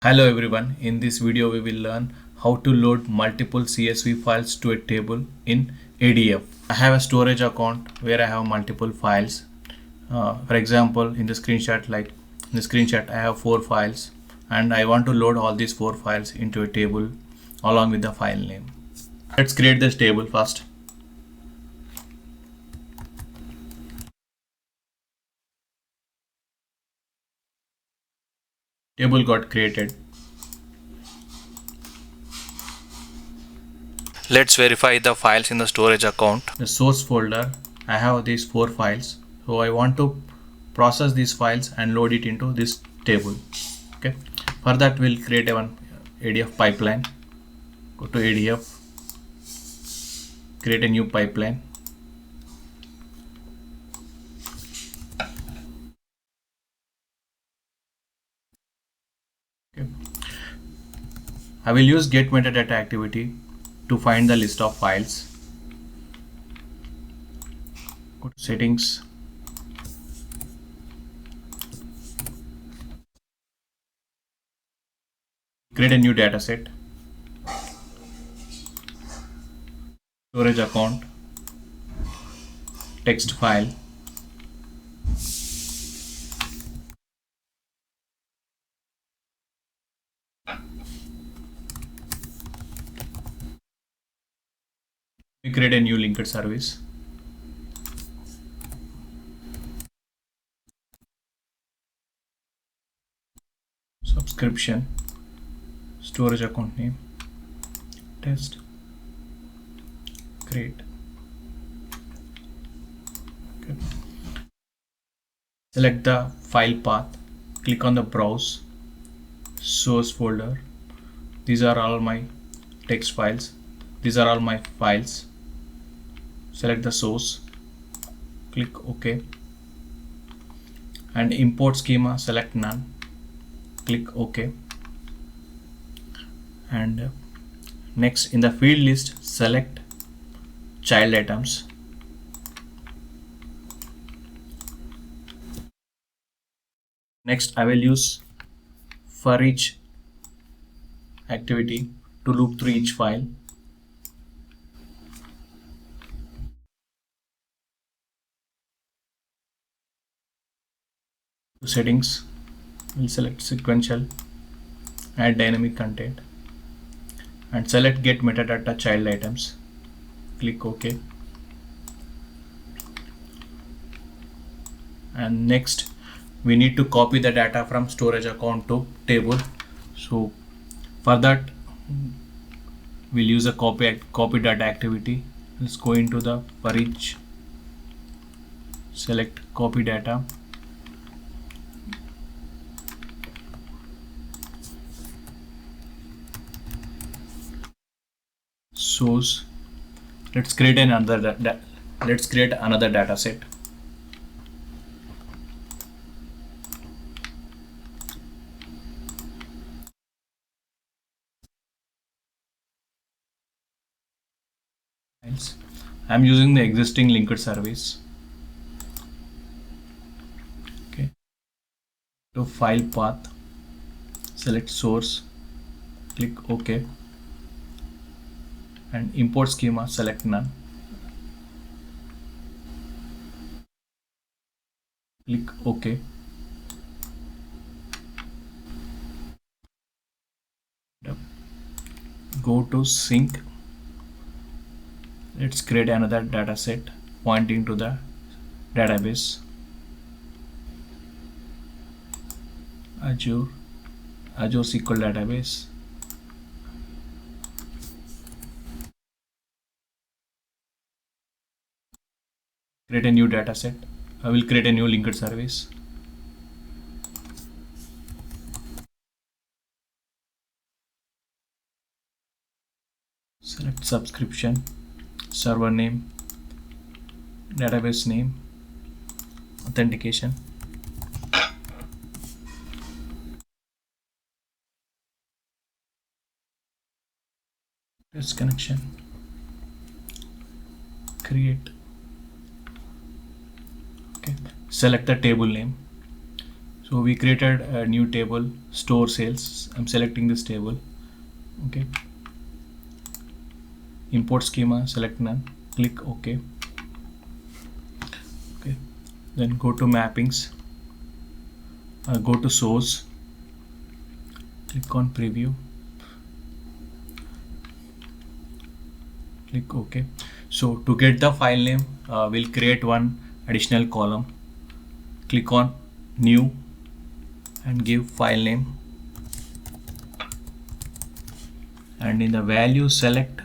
Hello everyone, in this video we will learn how to load multiple CSV files to a table in ADF. I have a storage account where I have multiple files. For example, in the screenshot I have 4 files and I want to load all these 4 files into a table along with the file name. Let's create this table first. Table got created. Let's verify the files in the storage account. The source folder, I have these 4 files. So I want to process these files and load it into this table. Okay. For that we'll create one ADF pipeline. Go to ADF, create a new pipeline. Okay. I will use get metadata activity to find the list of files. Go to settings, create a new data set, storage account, text file, we create a new linked service. Subscription, storage account name, test, create. Okay. Select the file path, click on the browse, source folder. These are all my text files. These are all my files. Select the source, click OK, and import schema, select none, click OK, and next in the field list select child items. Next I will use for each activity to loop through each file. Settings, we'll select sequential, add dynamic content, and select get metadata child items. Click OK. And next we need to copy the data from storage account to table. So for that we'll use a copy data activity. Let's go into the for each, select copy data, source. Let's create another data set. I'm using the existing linked service. Okay. To file path, select source, click OK, and import schema, select none, click OK. Go to sync. Let's create another data set pointing to the database. Azure SQL database. Create a new data set. I will create a new linked service. Select subscription, server name, database name, authentication. Test connection, create. Okay. Select the table name. So we created a new table, store sales. I'm selecting this table. Okay. Import schema, select none, click OK. Okay. Then go to mappings, go to source, click on preview, click OK. So to get the file name, we'll create one additional column. Click on new and give file name, and in the value select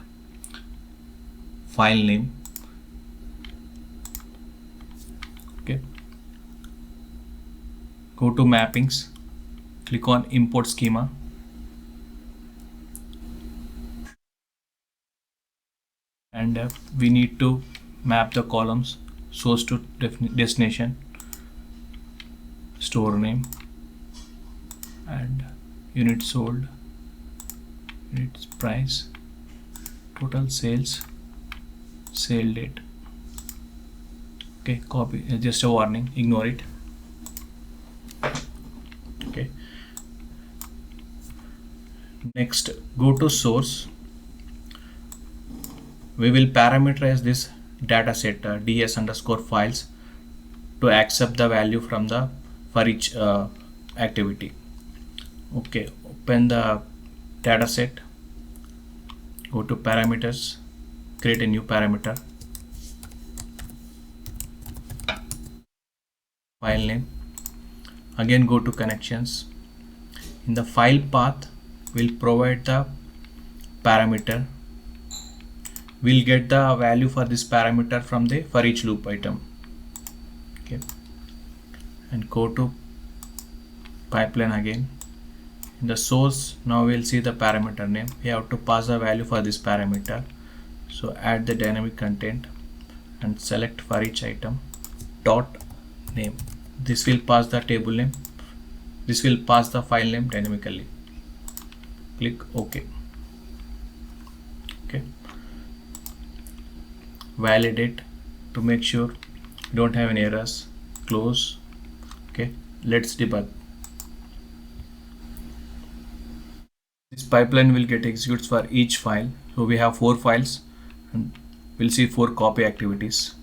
file name. Okay. Go to mappings, click on import schema, and we need to map the columns source to destination, store name, and units sold, units price, total sales, sale date. Okay, copy, just a warning, ignore it. Okay. Next, go to source. We will parameterize this data set ds underscore files to accept the value from the for each activity. Okay, open the data set, go to parameters, create a new parameter, file name, again go to connections. In the file path, we'll provide the parameter. We'll get the value for this parameter from the for each loop item. Okay, and go to pipeline again. In the source, now we'll see the parameter name. We have to pass the value for this parameter. So add the dynamic content and select for each item dot name. This will pass the table name. This will pass the file name dynamically. Click OK. Okay. Validate to make sure you don't have any errors. Close. Okay. Let's debug. This pipeline will get executes for each file. So we have 4 files and we'll see 4 copy activities.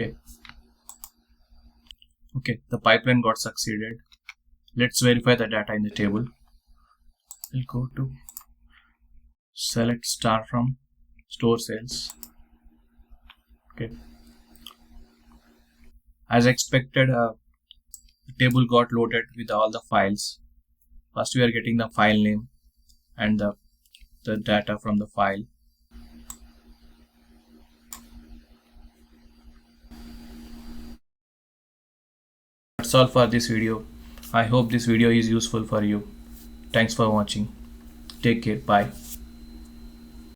Okay. Okay, the pipeline got succeeded. Let's verify the data in the table. We'll go to select star from store sales. Okay. As expected, the table got loaded with all the files. First, we are getting the file name and the data from the file. That's all for this video. I hope this video is useful for you. Thanks for watching. Take care. Bye.